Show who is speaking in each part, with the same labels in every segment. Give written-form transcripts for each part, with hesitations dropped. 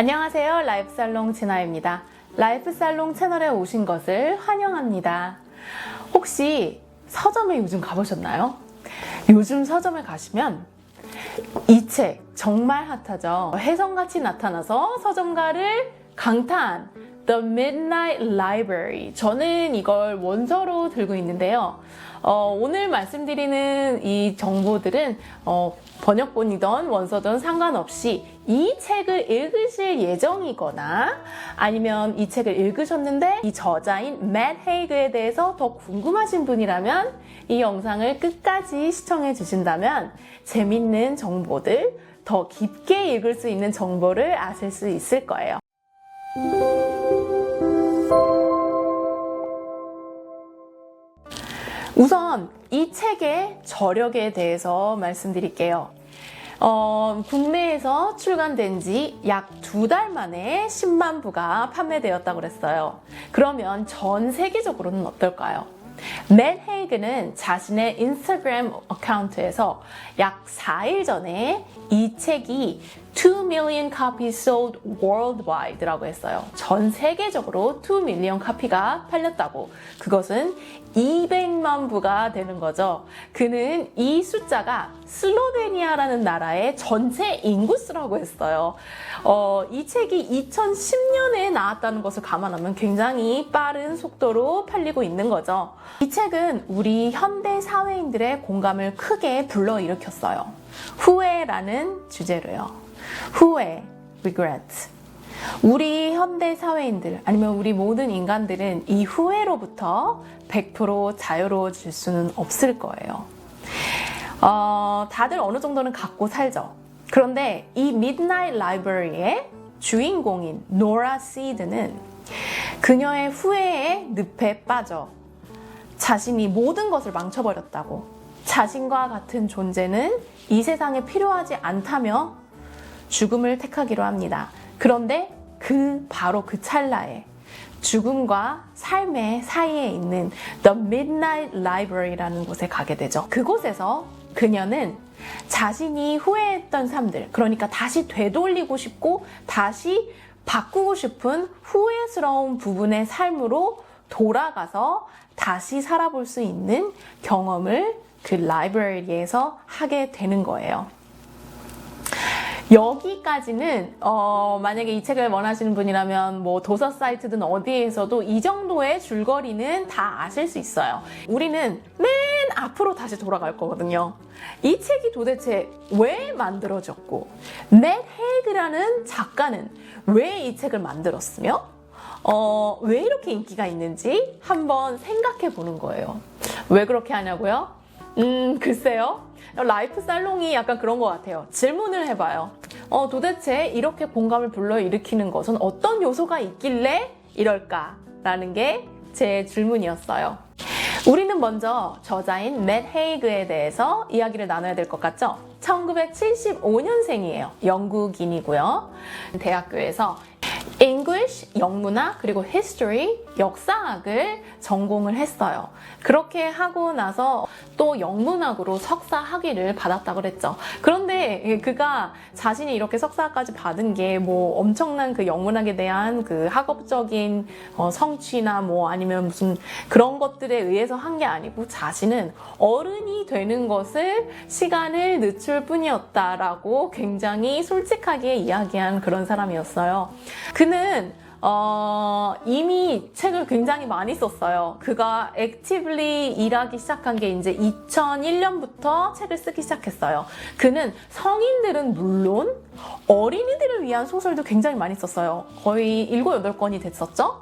Speaker 1: 안녕하세요. 라이프살롱 진아입니다. 라이프살롱 채널에 오신 것을 환영합니다. 혹시 서점에 요즘 가보셨나요? 요즘 서점에 가시면 이 책 정말 핫하죠. 혜성같이 나타나서 서점가를 강타한 The Midnight Library. 저는 이걸 원서로 들고 있는데요. 오늘 말씀드리는 이 정보들은 번역본이든 원서든 상관없이 이 책을 읽으실 예정이거나 아니면 이 책을 읽으셨는데 이 저자인 맷 헤이그에 대해서 더 궁금하신 분이라면 이 영상을 끝까지 시청해 주신다면 재밌는 정보들, 더 깊게 읽을 수 있는 정보를 아실 수 있을 거예요. 우선 이 책의 저력에 대해서 말씀드릴게요. 국내에서 출간된 지 약 2달 만에 10만 부가 판매되었다고 그랬어요. 그러면 전 세계적으로는 어떨까요? 맷 헤이그는 자신의 인스타그램 어카운트에서 약 4일 전에 이 책이 2 million copies sold worldwide라고 했어요. 전 세계적으로 2 million 카피가 팔렸다고. 그것은 200만 부가 되는 거죠. 그는 이 숫자가 슬로베니아라는 나라의 전체 인구수라고 했어요. 이 책이 2010년에 나왔다는 것을 감안하면 굉장히 빠른 속도로 팔리고 있는 거죠. 이 책은 우리 현대 사회인들의 공감을 크게 불러일으켰어요. 후회라는 주제로요. 후회, regret. 우리 현대 사회인들 아니면 우리 모든 인간들은 이 후회로부터 100% 자유로워질 수는 없을 거예요. 다들 어느 정도는 갖고 살죠. 그런데 이 Midnight Library의 주인공인 노라 시드는 그녀의 후회의 늪에 빠져 자신이 모든 것을 망쳐버렸다고, 자신과 같은 존재는 이 세상에 필요하지 않다며 죽음을 택하기로 합니다. 그런데 바로 그 찰나에 죽음과 삶의 사이에 있는 The Midnight Library라는 곳에 가게 되죠. 그곳에서 그녀는 자신이 후회했던 삶들, 그러니까 다시 되돌리고 싶고 다시 바꾸고 싶은 후회스러운 부분의 삶으로 돌아가서 다시 살아볼 수 있는 경험을 그 라이브러리에서 하게 되는 거예요. 여기까지는 만약에 이 책을 원하시는 분이라면 뭐 도서 사이트든 어디에서도 이 정도의 줄거리는 다 아실 수 있어요. 우리는 맨 앞으로 다시 돌아갈 거거든요. 이 책이 도대체 왜 만들어졌고 맷 헤이그라는 작가는 왜 이 책을 만들었으며 왜 이렇게 인기가 있는지 한번 생각해 보는 거예요. 왜 그렇게 하냐고요? 글쎄요. 라이프 살롱이 약간 그런 것 같아요. 질문을 해봐요. 도대체 이렇게 공감을 불러일으키는 것은 어떤 요소가 있길래 이럴까라는 게 제 질문이었어요. 우리는 먼저 저자인 맷 헤이그에 대해서 이야기를 나눠야 될 것 같죠? 1975년생이에요. 영국인이고요. 대학교에서 English, 영문학, 그리고 History, 역사학을 전공을 했어요. 그렇게 하고 나서 또 영문학으로 석사 학위를 받았다고 그랬죠. 그런데 그가 자신이 이렇게 석사까지 받은 게 뭐 엄청난 그 영문학에 대한 그 학업적인 성취나 뭐 아니면 무슨 그런 것들에 의해서 한 게 아니고 자신은 어른이 되는 것을 시간을 늦출 뿐이었다라고 굉장히 솔직하게 이야기한 그런 사람이었어요. 그는 이미 책을 굉장히 많이 썼어요. 그가 액티브리 일하기 시작한 게 이제 2001년부터 책을 쓰기 시작했어요. 그는 성인들은 물론 어린이들을 위한 소설도 굉장히 많이 썼어요. 거의 7, 8권이 됐었죠.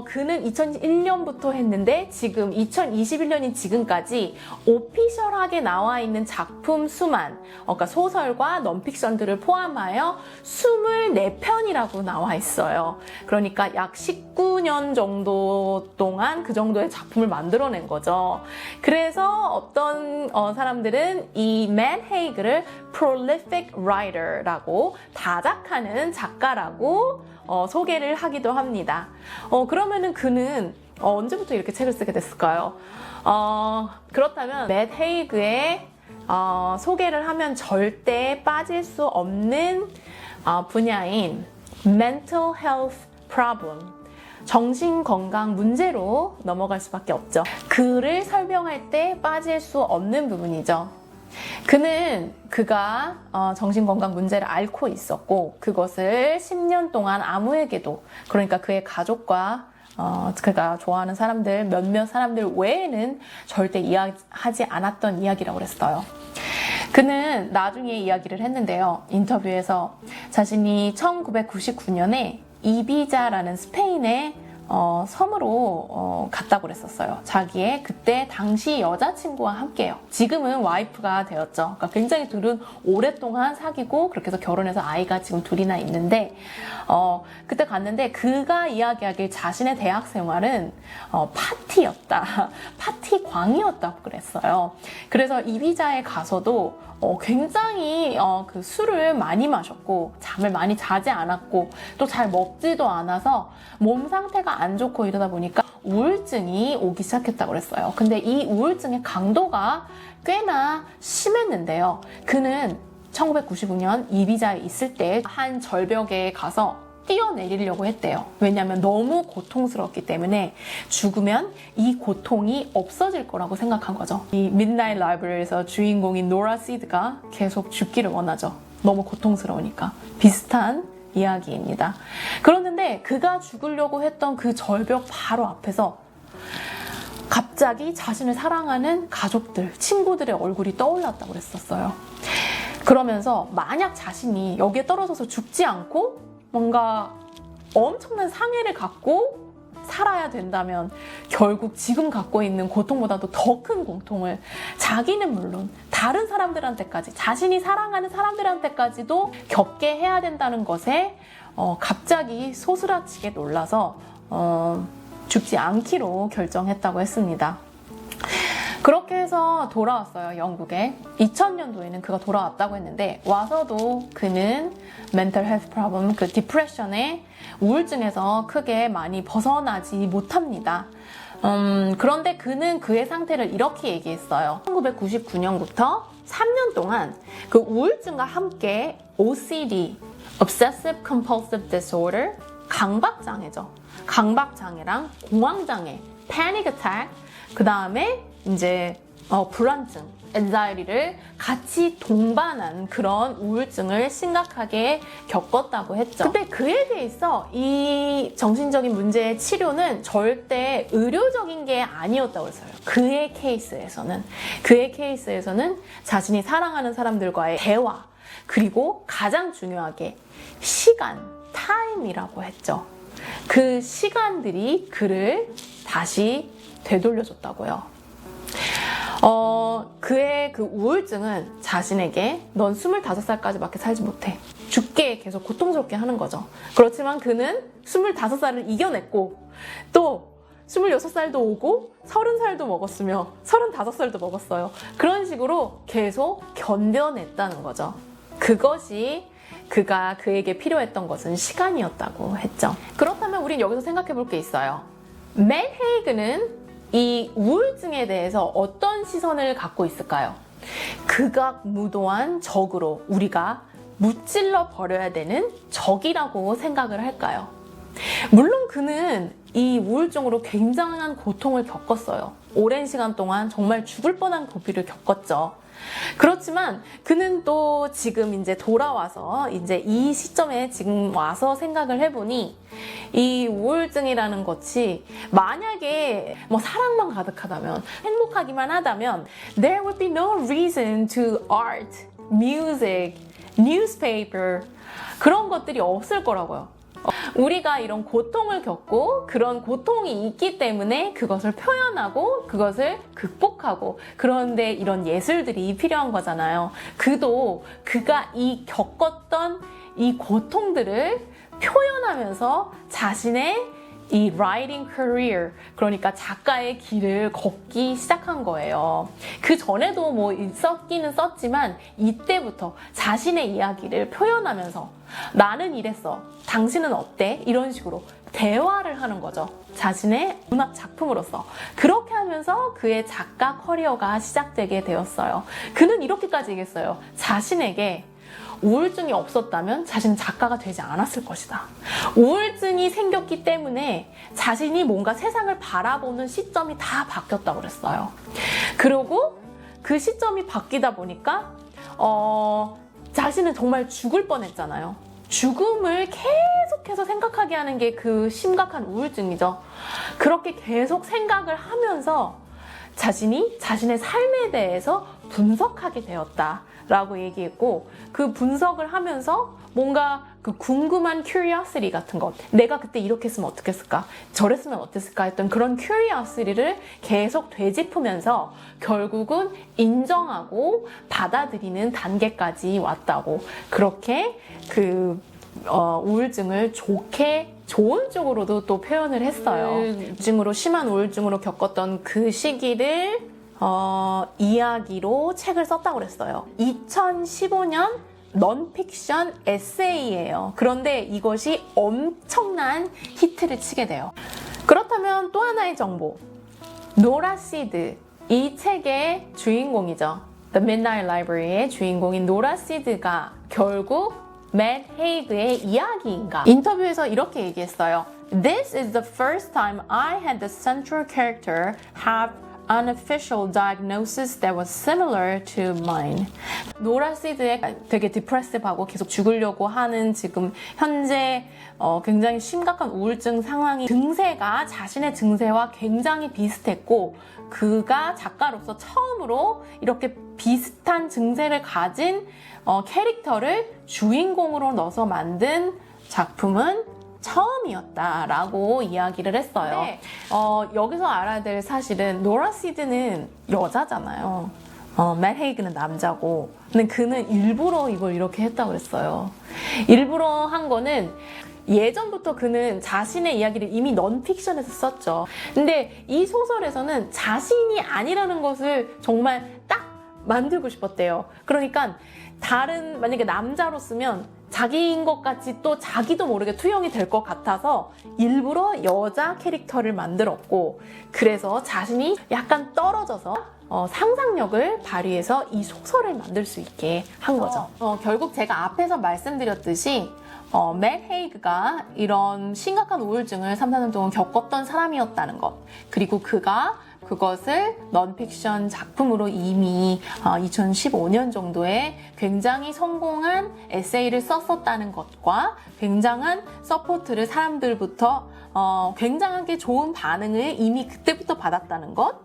Speaker 1: 그는 2001년부터 했는데 지금 2021년인 지금까지 오피셜하게 나와 있는 작품 수만, 그러니까 소설과 넌픽션들을 포함하여 24편이라고 나와 있어요. 그러니까 약 19년 정도 동안 그 정도의 작품을 만들어낸 거죠. 그래서 어떤 사람들은 이 맷 헤이그를 prolific writer라고 다작하는 작가라고 소개를 하기도 합니다. 그러면은 그는 언제부터 이렇게 책을 쓰게 됐을까요? 그렇다면 맷 헤이그의 소개를 하면 절대 빠질 수 없는 분야인 mental health problem, 정신건강 문제로 넘어갈 수밖에 없죠. 그를 설명할 때 빠질 수 없는 부분이죠. 그가 정신건강 문제를 앓고 있었고 그것을 10년 동안 아무에게도, 그러니까 그의 가족과 그가 좋아하는 사람들, 몇몇 사람들 외에는 절대 이야기하지 않았던 이야기라고 그랬어요. 그는 나중에 이야기를 했는데요. 인터뷰에서 자신이 1999년에 이비자라는 스페인의 섬으로 갔다고 그랬었어요. 자기의 그때 당시 여자친구와 함께요. 지금은 와이프가 되었죠. 그러니까 굉장히 둘은 오랫동안 사귀고 그렇게 해서 결혼해서 아이가 지금 둘이나 있는데 그때 갔는데 그가 이야기하길 자신의 대학 생활은 파티였다. 파티광이었다고 그랬어요. 그래서 이비자에 가서도 굉장히 그 술을 많이 마셨고 잠을 많이 자지 않았고 또 잘 먹지도 않아서 몸 상태가 안 좋고 이러다 보니까 우울증이 오기 시작했다고 그랬어요. 근데 이 우울증의 강도가 꽤나 심했는데요. 그는 1999년 이비자에 있을 때 한 절벽에 가서 뛰어내리려고 했대요. 왜냐하면 너무 고통스럽기 때문에 죽으면 이 고통이 없어질 거라고 생각한 거죠. 이 midnight library에서 주인공인 노라 시드가 계속 죽기를 원하죠. 너무 고통스러우니까. 비슷한 이야기입니다. 그런데 그가 죽으려고 했던 그 절벽 바로 앞에서 갑자기 자신을 사랑하는 가족들, 친구들의 얼굴이 떠올랐다고 그랬었어요. 그러면서 만약 자신이 여기에 떨어져서 죽지 않고 뭔가 엄청난 상해를 갖고 살아야 된다면 결국 지금 갖고 있는 고통보다도 더 큰 고통을 자기는 물론 다른 사람들한테까지, 자신이 사랑하는 사람들한테까지도 겪게 해야 된다는 것에 갑자기 소스라치게 놀라서 죽지 않기로 결정했다고 했습니다. 그렇게 해서 돌아왔어요, 영국에. 2000년도에는 그가 돌아왔다고 했는데 와서도 그는 mental health problem, 그 디프레션의 우울증에서 크게 많이 벗어나지 못합니다. 그런데 그는 그의 상태를 이렇게 얘기했어요. 1999년부터 3년 동안 그 우울증과 함께 OCD, Obsessive Compulsive Disorder, 강박장애죠. 강박장애랑 공황장애, Panic Attack, 그 다음에 이제 불안증, anxiety를 같이 동반한 그런 우울증을 심각하게 겪었다고 했죠. 근데 그에 대해서 이 정신적인 문제의 치료는 절대 의료적인 게 아니었다고 했어요. 그의 케이스에서는 자신이 사랑하는 사람들과의 대화, 그리고 가장 중요하게 시간, 타임이라고 했죠. 그 시간들이 그를 다시 되돌려줬다고요. 그의 그 우울증은 자신에게 넌 25살까지밖에 살지 못해. 죽게 계속 고통스럽게 하는 거죠. 그렇지만 그는 25살을 이겨냈고 또 26살도 오고 30살도 먹었으며 35살도 먹었어요. 그런 식으로 계속 견뎌냈다는 거죠. 그것이 그에게 필요했던 것은 시간이었다고 했죠. 그렇다면 우린 여기서 생각해 볼 게 있어요. 맷 헤이그는 이 우울증에 대해서 어떤 시선을 갖고 있을까요? 극악무도한 적으로 우리가 무찔러 버려야 되는 적이라고 생각을 할까요? 물론 그는 이 우울증으로 굉장한 고통을 겪었어요. 오랜 시간 동안 정말 죽을 뻔한 고비를 겪었죠. 그렇지만 그는 또 지금 이제 돌아와서 이제 이 시점에 지금 와서 생각을 해보니 이 우울증이라는 것이 만약에 뭐 사랑만 가득하다면, 행복하기만 하다면 there would be no reason to art, music, newspaper 그런 것들이 없을 거라고요. 우리가 이런 고통을 겪고 그런 고통이 있기 때문에 그것을 표현하고 그것을 극복하고, 그런데 이런 예술들이 필요한 거잖아요. 그가 겪었던 이 고통들을 표현하면서 자신의 이 writing career, 그러니까 작가의 길을 걷기 시작한 거예요. 그 전에도 뭐 썼기는 썼지만 이때부터 자신의 이야기를 표현하면서 나는 이랬어, 당신은 어때? 이런 식으로 대화를 하는 거죠. 자신의 문학 작품으로서. 그렇게 하면서 그의 작가 커리어가 시작되게 되었어요. 그는 이렇게까지 얘기했어요. 자신에게 우울증이 없었다면 자신은 작가가 되지 않았을 것이다. 우울증이 생겼기 때문에 자신이 뭔가 세상을 바라보는 시점이 다 바뀌었다고 그랬어요. 그리고 그 시점이 바뀌다 보니까 자신은 정말 죽을 뻔했잖아요. 죽음을 계속해서 생각하게 하는 게 그 심각한 우울증이죠. 그렇게 계속 생각을 하면서 자신이 자신의 삶에 대해서 분석하게 되었다라고 얘기했고, 그 분석을 하면서 뭔가 그 궁금한 curiosity 같은 것, 내가 그때 이렇게 했으면 어떻겠을까, 저랬으면 어땠을까 했던 그런 curiosity를 계속 되짚으면서 결국은 인정하고 받아들이는 단계까지 왔다고, 그렇게 그 우울증을 좋은 쪽으로도 또 표현을 했어요. 우울증으로, 심한 우울증으로 겪었던 그 시기를 이야기로 책을 썼다고 그랬어요. 2015년 넌픽션 에세이예요. 그런데 이것이 엄청난 히트를 치게 돼요. 그렇다면 또 하나의 정보, 노라 시드, 이 책의 주인공이죠. The Midnight Library의 주인공인 노라 시드가 결국 맷 헤이그의 이야기인가? 인터뷰에서 이렇게 얘기했어요. This is the first time I had the central character have unofficial diagnosis that was similar to mine. 노라 시드의 되게 디프레시브하고 계속 죽으려고 하는 지금 현재 굉장히 심각한 우울증 상황이, 증세가 자신의 증세와 굉장히 비슷했고, 그가 작가로서 처음으로 이렇게 비슷한 증세를 가진 캐릭터를 주인공으로 넣어서 만든 작품은 처음이었다라고 이야기를 했어요. 네. 여기서 알아야 될 사실은 노라 시드는 여자잖아요. 맷 헤이그는 남자고, 근데 그는 일부러 이걸 이렇게 했다고 그랬어요. 일부러 한 거는 예전부터 그는 자신의 이야기를 이미 넌픽션에서 썼죠. 근데 이 소설에서는 자신이 아니라는 것을 정말 딱 만들고 싶었대요. 그러니까 만약에 남자로 쓰면 자기인 것 같이 또 자기도 모르게 투영이 될 것 같아서 일부러 여자 캐릭터를 만들었고, 그래서 자신이 약간 떨어져서 상상력을 발휘해서 이 소설을 만들 수 있게 한 거죠. 결국 제가 앞에서 말씀드렸듯이 맷 헤이그가 이런 심각한 우울증을 3-4년 동안 겪었던 사람이었다는 것, 그리고 그가 그것을 넌픽션 작품으로 이미 2015년 정도에 굉장히 성공한 에세이를 썼었다는 것과 굉장한 서포트를 사람들부터 굉장하게 좋은 반응을 이미 그때부터 받았다는 것,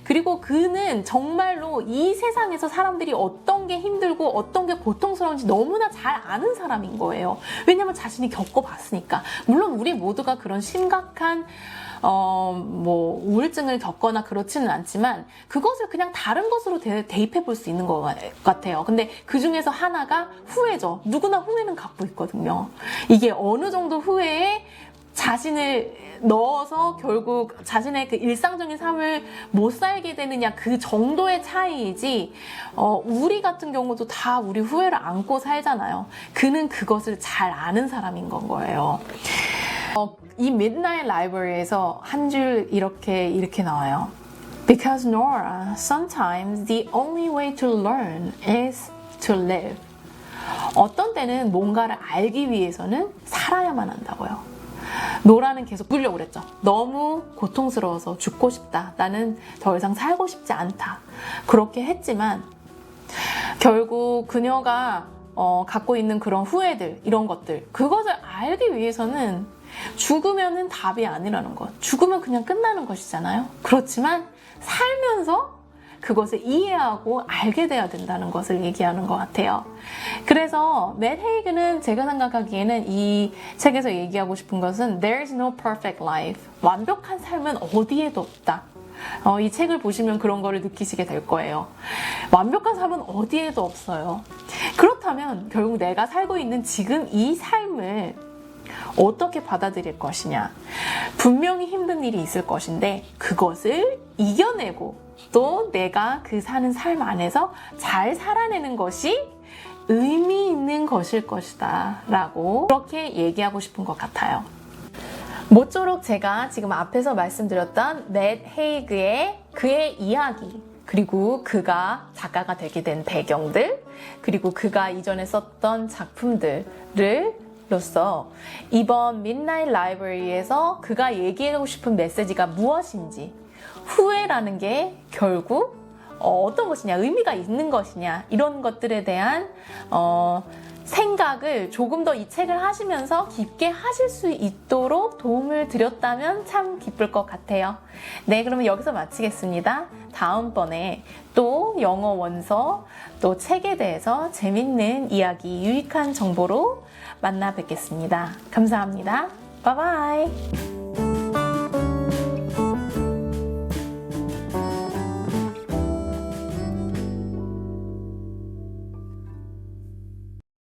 Speaker 1: 그리고 그는 정말로 이 세상에서 사람들이 어떤 게 힘들고 어떤 게 고통스러운지 너무나 잘 아는 사람인 거예요. 왜냐면 자신이 겪어봤으니까. 물론 우리 모두가 그런 심각한 우울증을 겪거나 그렇지는 않지만 그것을 그냥 다른 것으로 대입해 볼 수 있는 것 같아요. 근데 그 중에서 하나가 후회죠. 누구나 후회는 갖고 있거든요. 이게 어느 정도 후회에 자신을 넣어서 결국 자신의 그 일상적인 삶을 못 살게 되느냐, 그 정도의 차이이지, 우리 같은 경우도 다 우리 후회를 안고 살잖아요. 그는 그것을 잘 아는 사람인 건 거예요. 이 Midnight Library에서 한 줄 이렇게 나와요. Because Nora, sometimes the only way to learn is to live. 어떤 때는 뭔가를 알기 위해서는 살아야만 한다고요. 노라는 계속 죽으려고 그랬죠. 너무 고통스러워서 죽고 싶다. 나는 더 이상 살고 싶지 않다. 그렇게 했지만 결국 그녀가 갖고 있는 그런 후회들, 이런 것들, 그것을 알기 위해서는 죽으면은 답이 아니라는 것. 죽으면 그냥 끝나는 것이잖아요. 그렇지만 살면서 그것을 이해하고 알게 돼야 된다는 것을 얘기하는 것 같아요. 그래서 맷 헤이그는 제가 생각하기에는 이 책에서 얘기하고 싶은 것은 There is no perfect life. 완벽한 삶은 어디에도 없다. 이 책을 보시면 그런 거를 느끼시게 될 거예요. 완벽한 삶은 어디에도 없어요. 그렇다면 결국 내가 살고 있는 지금 이 삶을 어떻게 받아들일 것이냐. 분명히 힘든 일이 있을 것인데 그것을 이겨내고 또 내가 그 사는 삶 안에서 잘 살아내는 것이 의미 있는 것일 것이다 라고 그렇게 얘기하고 싶은 것 같아요. 모쪼록 제가 지금 앞에서 말씀드렸던 맷 헤이그의 그의 이야기, 그리고 그가 작가가 되게 된 배경들, 그리고 그가 이전에 썼던 작품들로서 이번 Midnight Library에서 그가 얘기하고 싶은 메시지가 무엇인지, 후회라는 게 결국 어떤 것이냐, 의미가 있는 것이냐, 이런 것들에 대한 생각을 조금 더 이 책을 하시면서 깊게 하실 수 있도록 도움을 드렸다면 참 기쁠 것 같아요. 네, 그러면 여기서 마치겠습니다. 다음번에 또 영어 원서, 또 책에 대해서 재밌는 이야기, 유익한 정보로 만나 뵙겠습니다. 감사합니다. 바이바이.